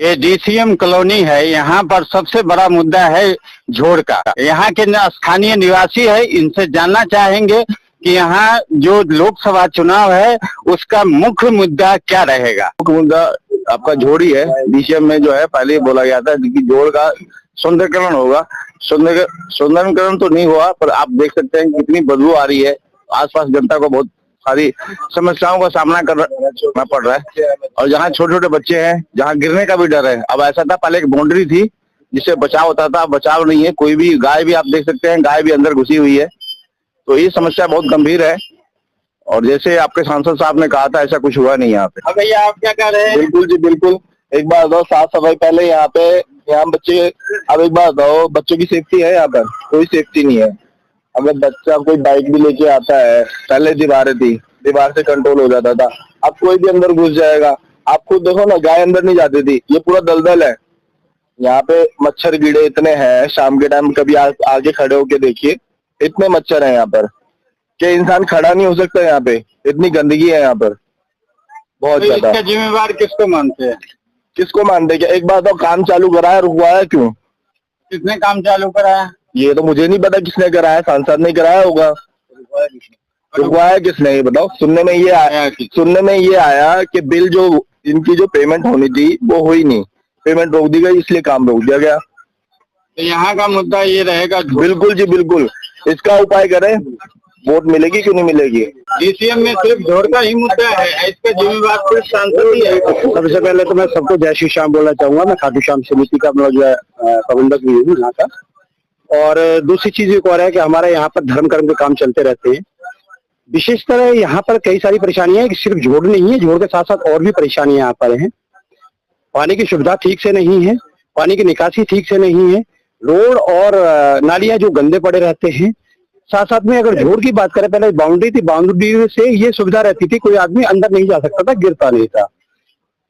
ये DCM colony है। यहाँ पर सबसे बड़ा मुद्दा है झोड़ का। यहाँ के स्थानीय निवासी है, इनसे जानना चाहेंगे कि यहाँ जो लोकसभा चुनाव है उसका मुख्य मुद्दा क्या रहेगा। मुख्य मुद्दा आपका झोड़ ही है। डीसीएम में जो है पहले ही बोला गया था कि झोड़ का सौंदर्यकरण होगा। सौंदर्यकरण तो नहीं हुआ, पर आप देख सकते हैं कितनी बदबू आ रही है। आसपास जनता को बहुत सारी समस्याओं का सामना करना पड़ रहा है। और जहाँ छोटे छोटे बच्चे हैं, जहाँ गिरने का भी डर है। अब ऐसा था पहले एक बाउंड्री थी जिससे बचाव होता था, बचाव नहीं है। कोई भी गाय भी आप देख सकते हैं, गाय भी अंदर घुसी हुई है। तो ये समस्या बहुत गंभीर है। और जैसे आपके सांसद साहब ने कहा था, ऐसा कुछ हुआ नहीं यहाँ पे। भैया आप क्या कह रहे हैं? बिल्कुल जी बिल्कुल। एक बार बताओ, साफ सफाई पहले यहाँ बच्चे, अब एक बार बताओ, बच्चों की सेफ्टी है यहाँ पर? कोई सेफ्टी नहीं है। अगर बच्चा कोई बाइक भी लेके आता है, पहले दीवारें थी, दीवार से कंट्रोल हो जाता था, अब कोई भी अंदर घुस जाएगा। आप खुद देखो ना, गाय अंदर नहीं जाती थी, ये पूरा दलदल है। यहाँ पे मच्छर कीड़े इतने हैं, शाम के टाइम कभी आगे खड़े होके देखिए, इतने मच्छर है यहाँ पर कि इंसान खड़ा नहीं हो सकता। यहाँ पे इतनी गंदगी है यहाँ पर, बहुत ज्यादा। इसका जिम्मेवार किसको मानते हैं? किसको मानते क्या? एक बात तो, काम चालू कराया, रुकवाया क्यों? किसने काम चालू कराया? ये तो मुझे नहीं पता किसने कराया, सांसद ने कराया होगा। रुकवाया किसने ये बताओ? सुनने में ये आया कि बिल जो इनकी जो पेमेंट होनी थी वो हुई नहीं, पेमेंट रोक दी गई, इसलिए काम रोक दिया गया। तो यहाँ का मुद्दा ये रहेगा। बिल्कुल जी बिल्कुल, इसका उपाय करें। वोट मिलेगी क्यों नहीं मिलेगी? डीसीएम में सिर्फ झोड़ का ही मुद्दा है, इसका जिम्मेवार सिर्फ सांसद ही है। सबसे पहले तो मैं सबको जय श्री श्याम बोलना चाहूंगा। मैं खाटू श्याम समिति का जो है प्रबंधक भी हूँ यहाँ का। और दूसरी चीज एक और है कि हमारे यहाँ पर धर्म कर्म के काम चलते रहते हैं। विशेषकर यहाँ पर कई सारी परेशानियां हैं, सिर्फ झोड़ नहीं है, झोड़ के साथ साथ और भी परेशानियां यहाँ पर हैं। पानी की सुविधा ठीक से नहीं है, पानी की निकासी ठीक से नहीं है, रोड और नालियां जो गंदे पड़े रहते हैं। साथ साथ में अगर झोड़ की बात करें, पहले बाउंड्री थी, बाउंड्री से ये सुविधा रहती थी, कोई आदमी अंदर नहीं जा सकता था, गिरता नहीं था।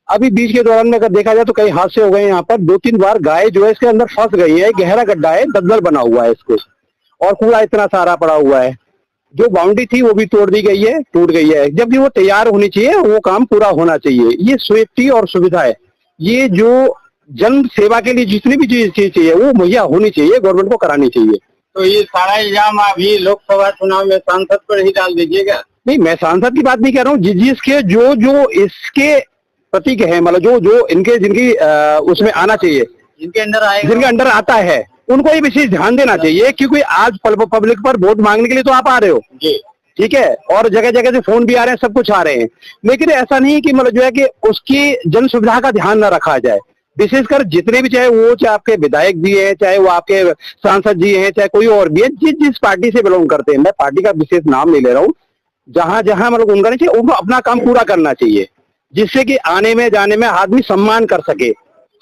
अभी बीच के दौरान में अगर देखा जाए तो कई हादसे हो गए यहाँ पर। 2-3 बार गाय जो है इसके अंदर फंस गई है, गहरा गड्ढा है, दलदल बना हुआ है इसको, और कूड़ा इतना सारा पड़ा हुआ है। जो बाउंड्री थी वो भी तोड़ दी गई है, टूट गई है। जबकि वो तैयार होनी चाहिए, वो काम पूरा होना चाहिए। ये सेफ्टी और सुविधा है, ये जो जन सेवा के लिए जितनी भी चीज चाहिए वो मुहैया होनी चाहिए, गवर्नमेंट को करानी चाहिए। तो ये सारा इल्जाम अभी लोकसभा चुनाव में सांसद पर ही डाल दीजिएगा? नहीं, मैं सांसद की बात नहीं कर रहा हूँ। जिसके जो इसके प्रतीक है, मतलब जो इनके जिनकी उसमें आना चाहिए, जिनके अंडर आता है, उनको ये विशेष ध्यान देना चाहिए। क्योंकि आज पब्लिक पर वोट मांगने के लिए तो आप आ रहे हो, ठीक है, और जगह जगह से फोन भी आ रहे हैं, सब कुछ आ रहे हैं। लेकिन ऐसा नहीं है कि मतलब जो है कि उसकी जन सुविधा का ध्यान न रखा जाए। विशेषकर जितने भी, चाहे आपके विधायक जी हैं, चाहे वो आपके सांसद जी हैं, चाहे कोई और भी है, जिस पार्टी से बिलोंग करते हैं, मैं पार्टी का विशेष नाम नहीं ले रहा हूँ, जहां जहां मतलब उनका नहीं चाहिए, उनको अपना काम पूरा करना चाहिए, जिससे कि आने में जाने में आदमी सम्मान कर सके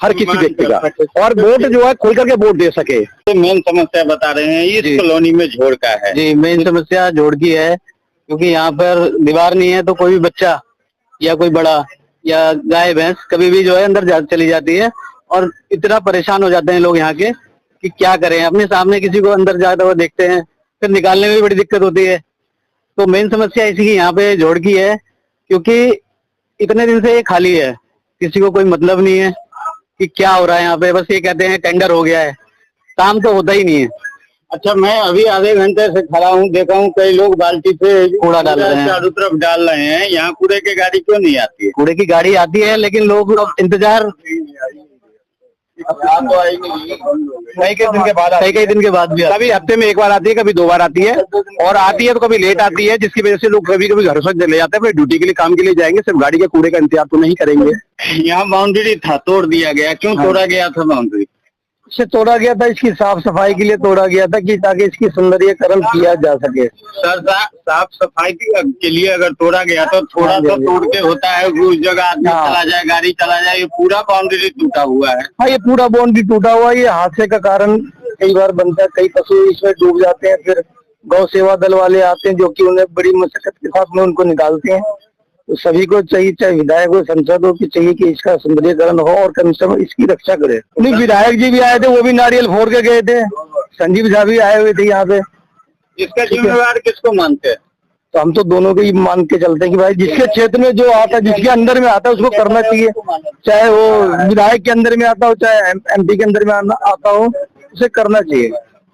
हर किसी व्यक्ति का, और वोट जो है खोल करके वोट दे सके। मेन समस्या बता रहे हैं इस कॉलोनी में झोड़ का है। जी, मेन समस्या झोड़ की है, क्योंकि यहाँ पर दीवार नहीं है तो कोई भी बच्चा या कोई बड़ा या गाय भैंस कभी भी जो है अंदर चली जाती है। और इतना परेशान हो जाते हैं लोग यहाँ के कि क्या करें। अपने सामने किसी को अंदर जाता हुआ देखते हैं, फिर निकालने में भी बड़ी दिक्कत होती है। तो मेन समस्या इसी की यहाँ पे झोड़ की है, क्योंकि इतने दिन से ये खाली है, किसी को कोई मतलब नहीं है कि क्या हो रहा है यहाँ पे। बस ये कहते हैं टेंडर हो गया है, काम तो होता ही नहीं है। अच्छा, मैं अभी आधे घंटे से खड़ा हूँ, देखा हूँ कई लोग बाल्टी पे कूड़ा डाल रहे हैं, चारों तरफ डाल रहे हैं। यहाँ कूड़े की गाड़ी क्यों नहीं आती है? कूड़े की गाड़ी आती है, लेकिन लोग इंतजार कई दिन के बाद भी, कभी हफ्ते में 1 बार आती है, कभी 2 बार आती है, और आती है तो कभी लेट आती है, जिसकी वजह से लोग कभी कभी घर से चले जाते हैं। फिर ड्यूटी के लिए, काम के लिए जाएंगे, सिर्फ गाड़ी के कूड़े का इंतजार तो नहीं करेंगे। यहाँ बाउंड्री था, तोड़ दिया गया, क्यों तोड़ा गया था बाउंड्री? से तोड़ा गया था, इसकी साफ सफाई के लिए तोड़ा गया था, कि ताकि इसकी सौंदर्यीकरण किया जा सके। सर, साफ सफाई के लिए अगर तोड़ा गया तो थोड़ा सा तोड़ के होता है, उस जगह आदमी चला जाए, गाड़ी चला जाए। ये पूरा बाउंड्री टूटा हुआ है। हाँ, ये पूरा बाउंड्री टूटा हुआ है। ये हादसे का कारण कई बार बनता है, कई पशु इसमें डूब जाते हैं, फिर गौ सेवा दल वाले आते हैं, जो कि उन्हें बड़ी मशक्कत के साथ में उनको निकालते हैं। तो सभी को चाहिए, चाहे विधायक हो, सांसद हो, कि चाहिए कि इसका सौंदर्यीकरण हो और कम से कम इसकी रक्षा करे। नहीं, विधायक जी भी आए थे, वो भी नारियल फोड़ के गए थे। संजीव झा भी आए हुए थे यहाँ पे। इसका जिम्मेवार किसको मानते हैं? तो हम तो दोनों को ही मान के चलते हैं कि भाई जिसके क्षेत्र में जो आता है, जिसके अंदर में आता है उसको करना चाहिए, चाहे वो विधायक के अंदर में आता हो, चाहे एमपी के अंदर में आता हो, उसे करना चाहिए।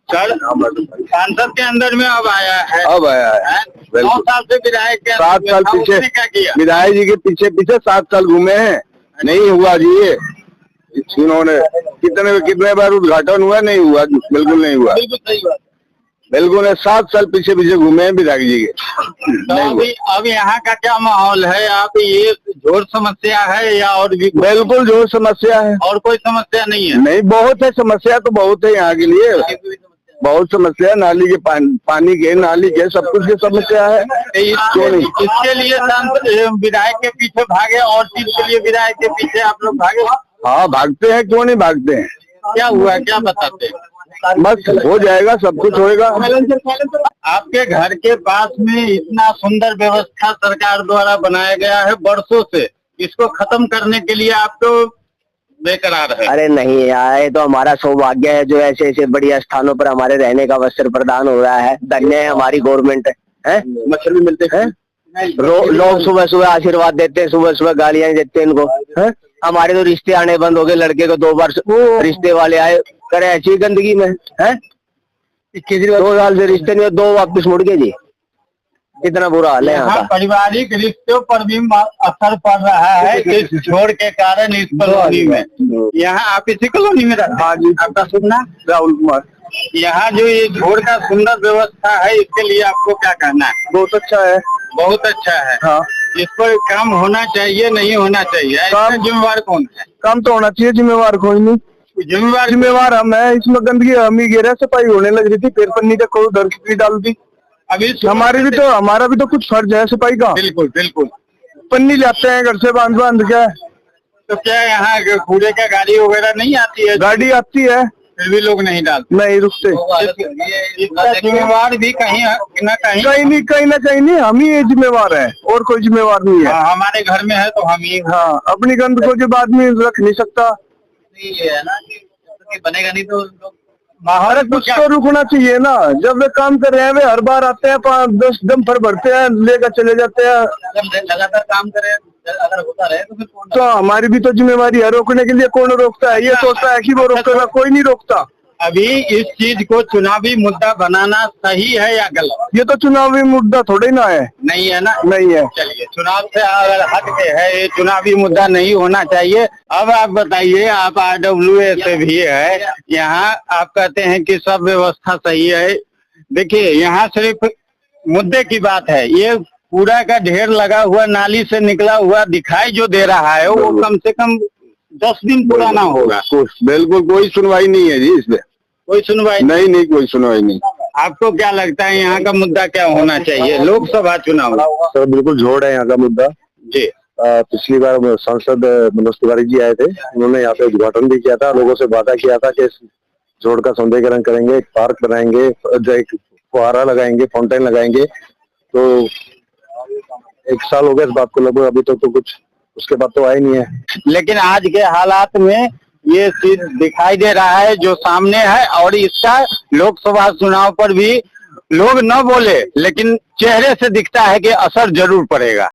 सर, सांसद के अंदर में अब आया है। 9 साल से विधायक के 7 साल पीछे क्या किया? विधायक जी के पीछे 7 साल घूमे हैं, नहीं हुआ जी ये। इन्होंने कितने बार उद्घाटन हुआ, नहीं हुआ, बिल्कुल नहीं हुआ, बिल्कुल सही बात। बिल्कुल 7 साल पीछे घूमे हैं विधायक जी के। तो अब यहाँ का क्या माहौल है? आप ये जोर समस्या है या और भी? बिल्कुल जो समस्या है, और कोई समस्या नहीं है? नहीं, बहुत है समस्या, तो बहुत है यहाँ के लिए, बहुत समस्या है। नाली के पानी के, नाली के, सब कुछ की समस्या है। क्यों नहीं? इसके लिए विधायक के पीछे भागे और चीज के लिए विधायक के पीछे आप लोग भागे? हाँ, भागते हैं, क्यों नहीं भागते हैं। क्या हुआ, क्या बताते हैं? बस हो जाएगा, सब कुछ होएगा। आपके घर के पास में इतना सुंदर व्यवस्था सरकार द्वारा बनाया गया है वर्षों से, इसको खत्म करने के लिए आप तो बेकरार है। अरे नहीं यार, ये तो हमारा सौभाग्य है जो ऐसे ऐसे बढ़िया स्थानों पर हमारे रहने का अवसर प्रदान हो रहा है। धन्य है हमारी गवर्नमेंट है। मच्छर भी मिलते हैं, लोग सुबह सुबह आशीर्वाद देते हैं, सुबह सुबह गालियां देते हैं इनको है? हमारे तो रिश्ते आने बंद हो गए। लड़के को 2 बार रिश्ते वाले आए, करे ऐसी गंदगी में है। 2 साल से रिश्ते नहीं, 2 वापस मुड़ गए जी। इतना बुरा हाल है यहाँ का। पारिवारिक रिश्तों पर भी असर पड़ रहा है इस छोड़ के कारण इस कॉलोनी में। यहाँ आप इसी कॉलोनी में रहते हैं? हाँ जी। आपका शुभ नाम? राहुल कुमार। यहाँ जो ये छोड़ का सुंदर व्यवस्था है, इसके लिए आपको क्या कहना है? बहुत अच्छा है, बहुत अच्छा है। हाँ। इस पर काम होना चाहिए, नहीं होना चाहिए? इसका जिम्मेवार कौन है? काम तो होना चाहिए, जिम्मेवार कोई नहीं। जिम्मेवार हम है। इसमें गंदगी हम ही गिरा, सफाई होने लग रही थी, पेड़ पन्नी का कोई डर डाल दी। अभी हमारा भी तो कुछ फर्ज है सफाई का। बिल्कुल बिल्कुल। पन्नी लाते हैं घर से बांध क्या। तो क्या यहाँ कूड़े का गाड़ी वगैरह नहीं आती है? गाड़ी आती है, फिर भी लोग नहीं डालते, नहीं रुकते। इसका जिम्मेवार भी कहीं न कहीं कहीं ना कहीं हम ही जिम्मेवार है, और कोई जिम्मेवार नहीं है। हमारे घर में है तो हम ही। हाँ, अपनी गंद को जब आदमी रख नहीं सकता, है ना कि बनेगा नहीं तो अरे कुछ तो रुकना चाहिए ना। जब वे काम कर रहे हैं, वे हर बार आते हैं, 5-10 डंपर भरते हैं, लेकर चले जाते हैं। लगातार काम करे अगर होता रहे तो फिर तो हमारी भी तो जिम्मेवारी है रोकने के लिए। कौन रोकता है? ये सोचता है कि वो रोकेगा, कोई नहीं रोकता। अभी इस चीज को चुनावी मुद्दा बनाना सही है या गलत? ये तो चुनावी मुद्दा थोड़े ना है। नहीं है ना? नहीं है। चलिए, चुनाव से अगर हट के है, ये चुनावी मुद्दा नहीं होना चाहिए। अब आप बताइए, आप RWA से भी है, यहाँ आप कहते हैं कि सब व्यवस्था सही है। देखिए, यहाँ सिर्फ मुद्दे की बात है। ये कूड़ा का ढेर लगा हुआ, नाली से निकला हुआ दिखाई जो दे रहा है, वो कम से कम 10 दिन पुराना होगा। बिल्कुल कोई सुनवाई नहीं है जी इसमें। कोई सुनवाई नहीं, कोई सुनवाई नहीं। आपको क्या लगता है यहाँ का मुद्दा क्या होना चाहिए? लोकसभा चुनाव सर बिल्कुल जोड़ है यहाँ का मुद्दा जी। पिछली बार सांसद मनोज तिवारी जी आए थे, उन्होंने यहाँ पे उद्घाटन भी किया था, लोगों से वादा किया था कि जोड़ का सौंदर्यीकरण करेंगे, एक पार्क बनाएंगे, एक फुहारा लगाएंगे, फाउंटेन लगाएंगे। तो 1 साल हो गया इस बात को लगभग, अभी तो कुछ उसके बाद तो आया नहीं है। लेकिन आज के हालात में ये चीज दिखाई दे रहा है जो सामने है, और इसका लोकसभा चुनाव पर भी लोग न बोले, लेकिन चेहरे से दिखता है कि असर जरूर पड़ेगा।